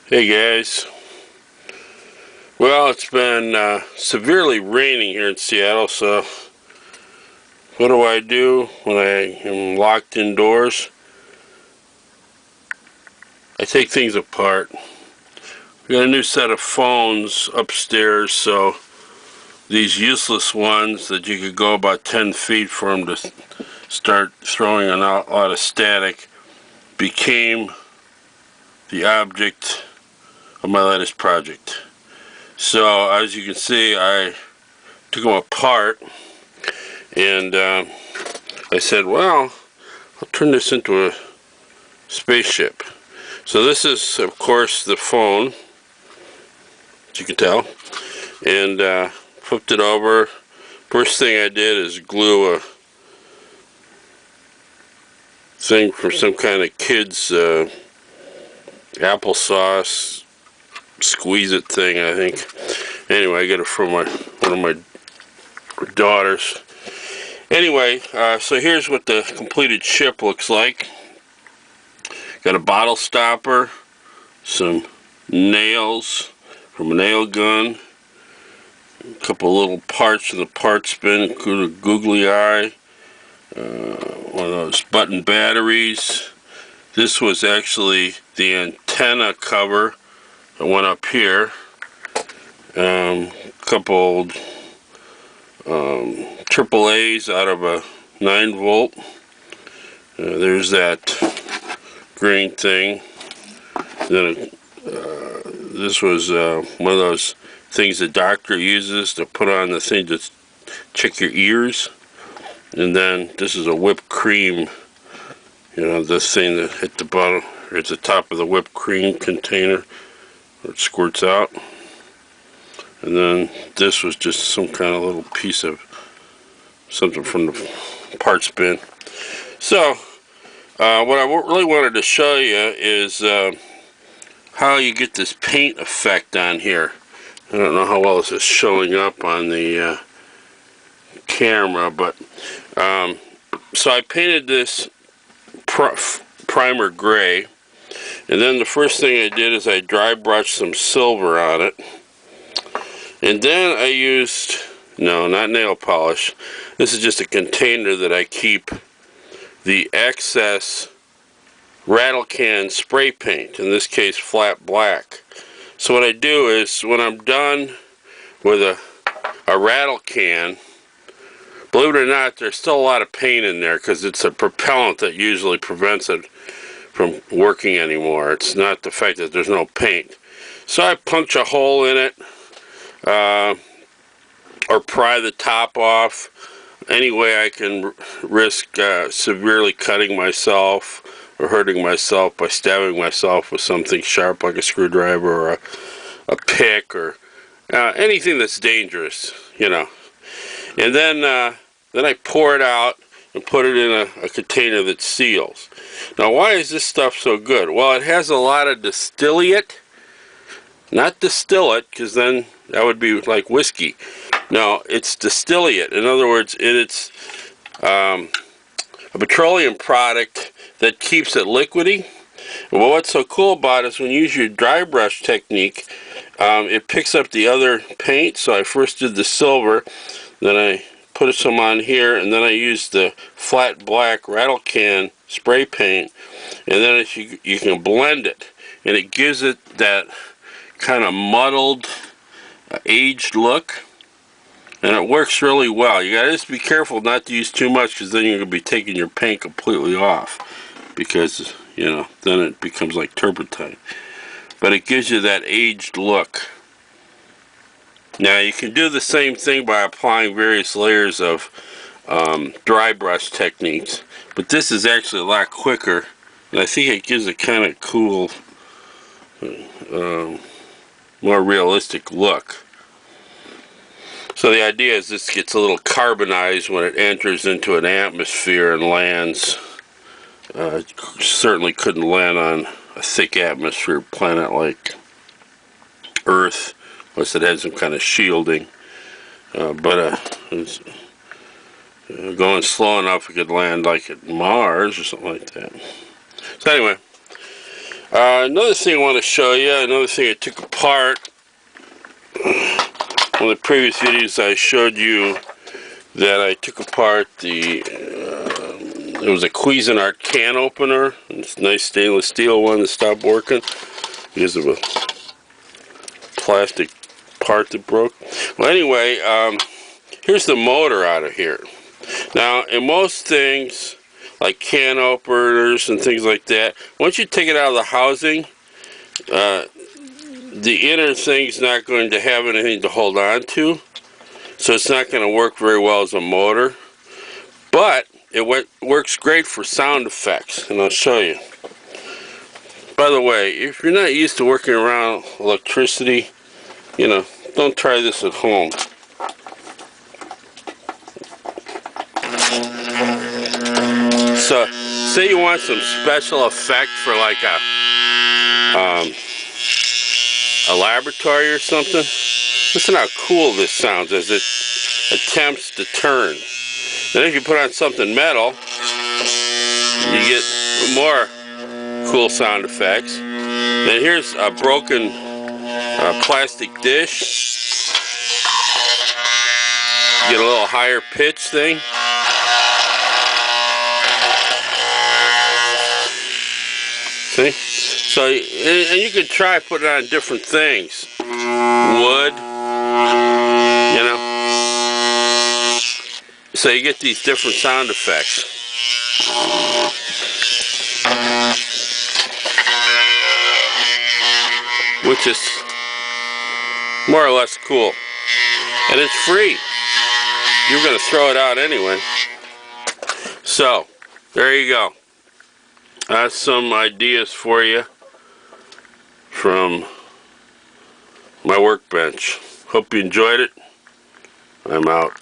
Hey guys, well it's been severely raining here in Seattle, so what do when I am locked indoors? I take things apart. We got a new set of phones upstairs, so these useless ones that you could go about 10 feet for them to start throwing a lot of static became the object of my latest project. So as you can see, I took them apart and I said, well, I'll turn this into a spaceship. So this is, of course, the phone, as you can tell, and flipped it over. First thing I did is glue a thing from some kind of kid's applesauce squeeze it thing, I think. Anyway, I got it from one of my daughters. Anyway, so here's what the completed ship looks like. Got a bottle stopper, some nails from a nail gun, a couple little parts of the parts bin, including a googly eye, one of those button batteries. This was actually the antenna cover that went up here. A couple AAAs out of a 9-volt. There's that green thing. Then this was one of those things the doctor uses to put on the thing to check your ears. And then this is a whipped cream, this thing that hit the bottom, or at the top of the whipped cream container where it squirts out. And then this was just some kind of little piece of something from the parts bin. So what I really wanted to show you is how you get this paint effect on here. I don't know how well this is showing up on the camera, but so I painted this primer gray, and then the first thing I did is I dry brushed some silver on it, and then I used, no, not nail polish, this is just a container that I keep the excess rattle can spray paint, in this case flat black. So what I do is when I'm done with a rattle can, believe it or not, there's still a lot of paint in there because it's a propellant that usually prevents it from working anymore. It's not the fact that there's no paint. So I punch a hole in it, or pry the top off. Any way I can risk severely cutting myself or hurting myself by stabbing myself with something sharp like a screwdriver or a pick or anything that's dangerous, And then I pour it out and put it in a container that seals. Now, why is this stuff so good? Well, it has a lot of distillate, not distillate, because then that would be like whiskey. No, it's distillate. In other words, it's a petroleum product that keeps it liquidy. Well, what's so cool about it is when you use your dry brush technique, it picks up the other paint. So I first did the silver, then I put some on here, and then I used the flat black rattle can spray paint, and then you can blend it, and it gives it that kind of muddled, aged look, and it works really well. You gotta just be careful not to use too much, because then you're gonna be taking your paint completely off, because then it becomes like turpentine. But it gives you that aged look. Now you can do the same thing by applying various layers of dry brush techniques, but this is actually a lot quicker, and I think it gives a kind of cool, more realistic look. So the idea is this gets a little carbonized when it enters into an atmosphere and lands. It certainly couldn't land on a thick atmosphere planet like Earth, unless it had some kind of shielding. But it's going slow enough it could land like at Mars or something like that. So anyway, Another thing I want to show you, another thing I took apart. One of the previous videos I showed you that I took apart it was a Cuisinart can opener. It's a nice stainless steel one that stopped working because of a plastic part that broke. Well, anyway, here's the motor out of here. Now, in most things, like can openers and things like that, once you take it out of the housing, the inner thing's not going to have anything to hold on to, so it's not going to work very well as a motor. But it works great for sound effects, and I'll show you. By the way, if you're not used to working around electricity, you know, don't try this at home. So, say you want some special effect for like a laboratory or something. Listen how cool this sounds as it attempts to turn. Then if you put on something metal, you get more cool sound effects. Then here's a broken plastic dish. You get a little higher pitch thing. See? So, and you could try putting on different things. Wood, you know. So you get these different sound effects. Which is more or less cool. And it's free. You're going to throw it out anyway. So, there you go. That's some ideas for you from my workbench. Hope you enjoyed it. I'm out.